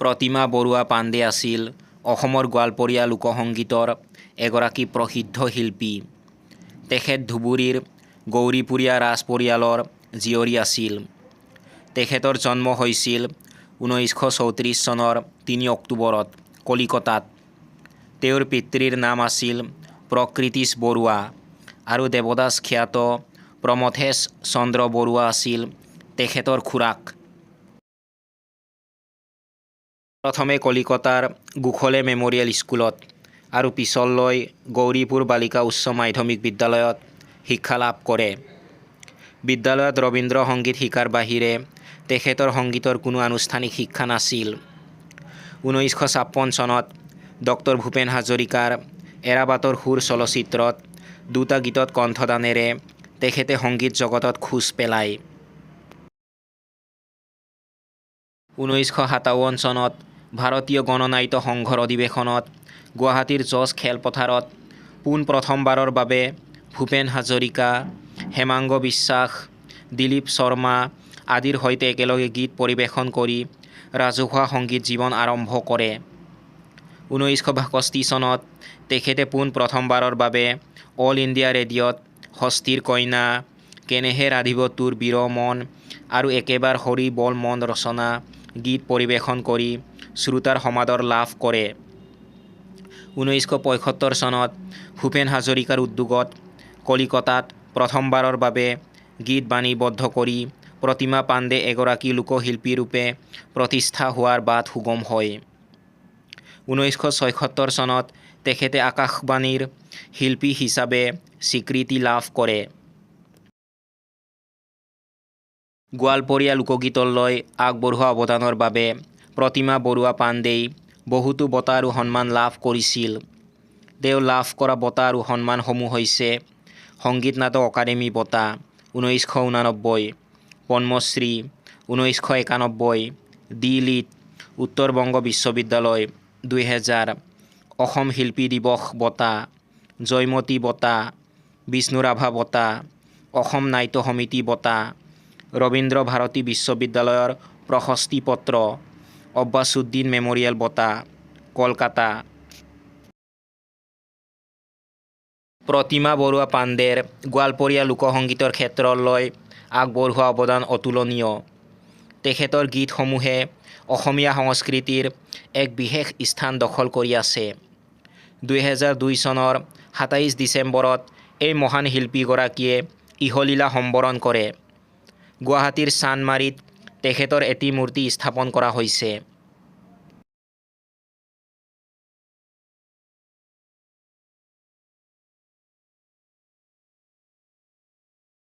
প্ৰতিমা বৰুৱা পাণ্ডে আছিল অসমৰ গোৱালপৰীয়া লোকসংগীতৰ এগৰাকী প্ৰসিদ্ধ শিল্পী। তেখেত ধুবুৰীৰ গৌৰীপুৰীয়া ৰাজ পৰিয়ালৰ জীয়ৰী আছিল। তেখেতৰ জন্ম হৈছিল 1934 চনৰ 3 অক্টোবৰত কলিকতাত। তেওঁৰ পিতৃৰ নাম আছিল প্ৰকৃতিশ বৰুৱা আৰু দেৱদাস খ্যাত প্ৰমথেশ চন্দ্ৰ বৰুৱা আছিল তেখেতৰ খুৰাক। প্ৰথমে কলিকতাৰ গোখলে মেমৰিয়েল স্কুলত আৰু পিছলৈ গৌৰীপুৰ বালিকা উচ্চ মাধ্যমিক বিদ্যালয়ত শিক্ষা লাভ কৰে। বিদ্যালয়ত ৰবীন্দ্ৰ সংগীত শিকাৰ বাহিৰে তেখেতৰ সংগীতৰ কোনো আনুষ্ঠানিক শিক্ষা নাছিল। 1956 চনত ডক্টৰ ভূপেন হাজৰিকাৰ এৰাবাটৰ সুৰ চলচ্চিত্ৰত দুটা গীতত কণ্ঠদানেৰে তেখেতে সংগীত জগতত খোজ পেলায়। 1957 চনত ভাৰতীয় গণনাট্য সংঘৰ অধিৱেশনত গুৱাহাটীৰ জজ খেলপথাৰত পোনপ্ৰথমবাৰৰ বাবে ভূপেন হাজৰিকা, হেমাংগ বিশ্বাস, দিলীপ শৰ্মা আদিৰ সৈতে একেলগে গীত পৰিৱেশন কৰি ৰাজহুৱা সংগীত জীৱন আৰম্ভ কৰে। 1962 চনত তেখেতে পোনপ্ৰথমবাৰৰ বাবে অল ইণ্ডিয়া ৰেডিঅ'ত হস্তীৰ কইনা, কেনেহে ৰাধিব তোৰ বিৰ মন আৰু একেবাৰ হৰি বল মন ৰচনা গীত পৰিৱেশন কৰি শ্ৰোতাৰ সমাদৰ লাভ কৰে। 1975 চনত ভূপেন হাজৰিকাৰ উদ্যোগত কলিকতাত প্ৰথমবাৰৰ বাবে গীত বাণীবদ্ধ কৰি প্ৰতিমা পাণ্ডে এগৰাকী লোকশিল্পীৰূপে প্ৰতিষ্ঠা হোৱাৰ বাট সুগম হয়। 1976 চনত তেখেতে আকাশবাণীৰ শিল্পী হিচাপে স্বীকৃতি লাভ কৰে। গোৱালপৰীয়া লোকগীতলৈ আগবঢ়োৱা অৱদানৰ বাবে প্ৰতিমা বৰুৱা পাণ্ডেই বহুতো বঁটা আৰু সন্মান লাভ কৰিছিল। তেওঁ লাভ কৰা বঁটা আৰু সন্মানসমূহ হৈছে সংগীত নাটক অকাডেমী বঁটা 1989, পদ্মশ্ৰী 1991, ডি.লিট, উত্তৰ বংগ বিশ্ববিদ্যালয় 2000, অসম শিল্পী দিৱস বঁটা, জয়মতী বঁটা, বিষ্ণুৰাভা বঁটা, অসম নাট্য সমিতি বঁটা, ৰবীন্দ্ৰ ভাৰতী বিশ্ববিদ্যালয়ৰ প্ৰশস্তি পত্ৰ, অব্বাছুদ্দিন মেমৰিয়েল বঁটা, কলকাতা। প্ৰতিমা বৰুৱা পাণ্ডেৰ গোৱালপৰীয়া লোকসংগীতৰ ক্ষেত্ৰলৈ আগবঢ়োৱা অৱদান অতুলনীয়। তেখেতৰ গীতসমূহে অসমীয়া সংস্কৃতিৰ এক বিশেষ স্থান দখল কৰি আছে। 2002 চনৰ 27 ডিচেম্বৰত এই মহান শিল্পীগৰাকীয়ে ইহলীলা সম্বৰণ কৰে। গুৱাহাটীৰ চান্দমাৰীত তেখেতৰ এটি মূৰ্তি স্থাপন কৰা হৈছে।